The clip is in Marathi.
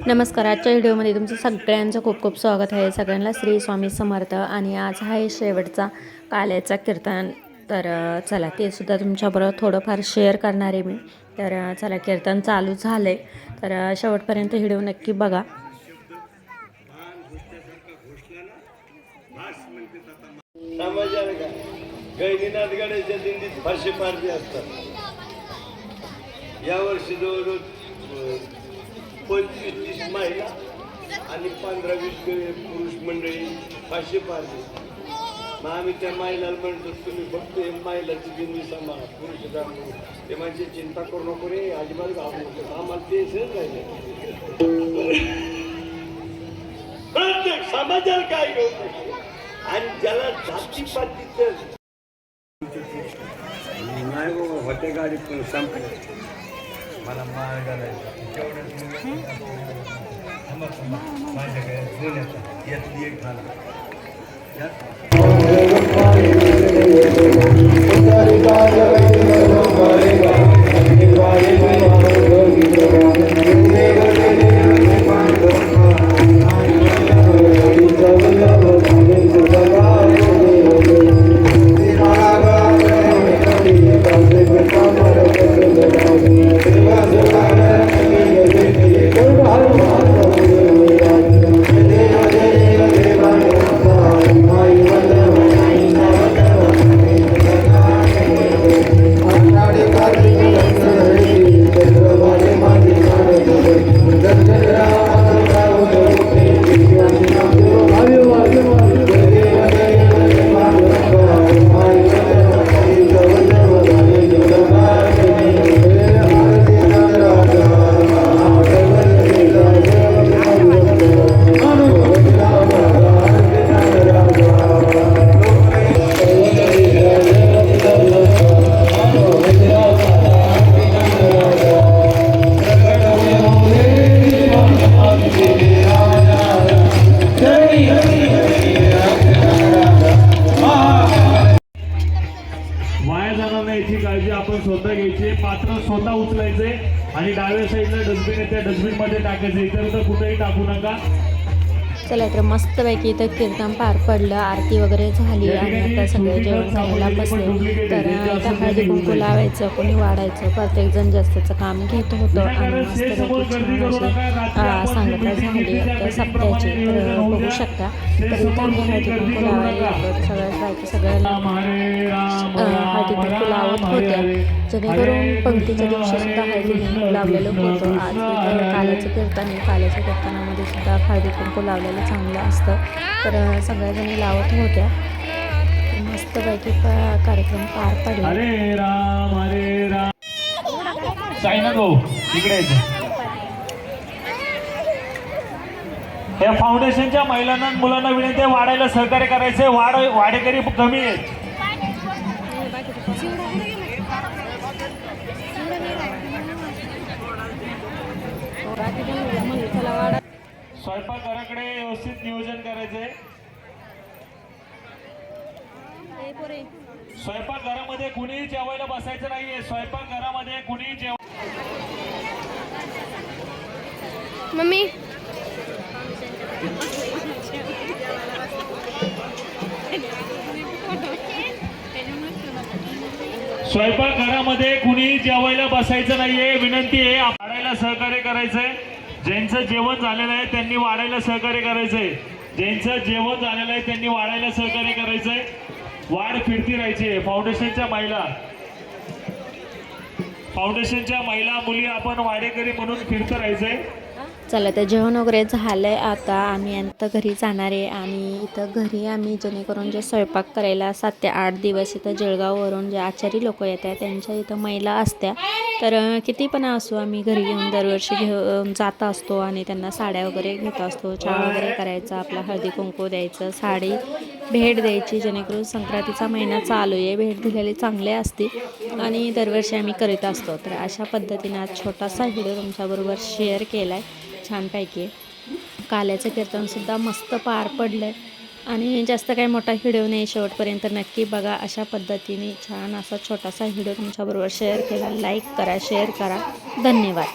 नमस्कार. आजच्या व्हिडिओमध्ये तुमचं सगळ्यांचं खूप खूप स्वागत आहे. सगळ्यांना श्री स्वामी समर्थ. आणि आज आहे शेवटचा काल्याचा कीर्तन. तर चला ते सुद्धा तुमच्याबरोबर थोडंफार शेअर करणार आहे मी. तर चला कीर्तन चालू झालं आहे. तर शेवटपर्यंत व्हिडिओ नक्की बघा. गैनीनाथ गडाच्या दिंडीत फारशे पारधी असतात. यावर्षी जवळजवळ 25-30 महिला आणि 15-20 पुरुष मंडळी फारशे पारधी. मग आम्ही त्या महिलाला म्हणतो तुम्ही फक्त महिलाची दिंडी सांभाळा, पुरुष ते म्हणजे चिंता करू नको रे, अजिबात आम्हाला ते सहज राहिले. प्रत्येक समाजाला काय घेऊ आणि ज्याला जातीपातीचं नाही बाबा होते गाडी पण संपले. मला माळ घालायचा माझ्याकडे बोलायचा यातली एक घाला. याची काळजी आपण स्वतः घ्यायची. पात्र स्वतः उचलायचे आणि डाव्या साईडला डस्टबिन आहे, त्या डस्टबिन मध्ये टाकायचे. इतर तर कुठेही टाकू नका. चला तर मस्तपैकी इथं कीर्तन पार पडलं, आरती वगैरे झाली आणि आता सगळे जेवण करायला बसले. तर इथं हळदी कुंकू लावायचं, कोणी वाढायचं, प्रत्येकजण जास्तचं काम घेत होतं आणि मस्तपैकी सांगता झाली आता सप्त्याची. तर बघू शकता. तर इथं आम्ही हळदी कुंकू लावायला लागलो. सगळ्याच बायका सगळ्याला हळदी कुंकू लावत होत्या, जेणेकरून पंक्तीच्या दिवशी सुद्धा हळदी कुंकू लावलेलं होतं. आज काल्याचं कीर्तन आहे. काल्याच्या कीर्तनामध्ये सुद्धा हळदी कुंकू लावलेलं चांगलं असतं. तर सगळ्याजणी लावत होत्या. मस्तपैकी कार्यक्रम पार पडला. हरे राम हरे राम. साईनाथ भाऊ इकडे यायचं. या फाउंडेशनच्या महिलांना मुलांना विनंती वाढायला सहकार्य करायचे. वाढेकरी कमी आहेत. स्वयंपाकघराकडे व्यवस्थित नियोजन करायचंय. स्वयंपाकघरामध्ये कुणीही जेवायला बसायचं नाहीये. स्वयंपाकघरामध्ये कुणीही मम्मी स्वयंपाकघरामध्ये कुणीही जेवायला बसायचं नाहीये. विनंती आहे वाढायला सहकार्य करायचंय. ज्यांचं जेवण झालेलं आहे त्यांनी वाढायला सहकार्य करायचंय. ज्यांचं जेवण झालेलं आहे त्यांनी वाढायला सहकार्य करायचंय. वाढ फिरती राहायची. फाउंडेशनच्या महिला मुली आपण वाढेकरी म्हणून फिरत राहायचंय. चला तर जेवण वगैरे झालं आहे. आता आम्ही आता घरी जाणार आहे आणि इथं घरी आम्ही जेणेकरून जे स्वयंपाक करायला 7 ते 8 दिवस इथं जळगाववरून जे आचारी लोक येतात त्यांच्या इथं महिला असत्या. तर किती पण असो आम्ही घरी घेऊन दरवर्षी घेऊन जात असतो आणि त्यांना साड्या वगैरे घेत असतो. चहा वगैरे करायचा, आपला हळदी कुंकू द्यायचं, साडी भेट द्यायची. जेणेकरून संक्रांतीचा महिना चालू आहे, भेट दिलेली चांगले असते आणि दरवर्षी आम्ही करीत असतो. तर अशा पद्धतीने आज छोटासा व्हिडिओ तुमच्याबरोबर शेअर केला आहे. छानपैकी काल्याचं कीर्तनसुद्धा मस्त पार पडलं आहे आणि जास्त काही मोठा व्हिडिओ नाही. शेवटपर्यंत नक्की बघा. अशा पद्धतीने छान असा छोटासा व्हिडिओ तुमच्याबरोबर शेअर केला. लाईक करा, शेअर करा. धन्यवाद.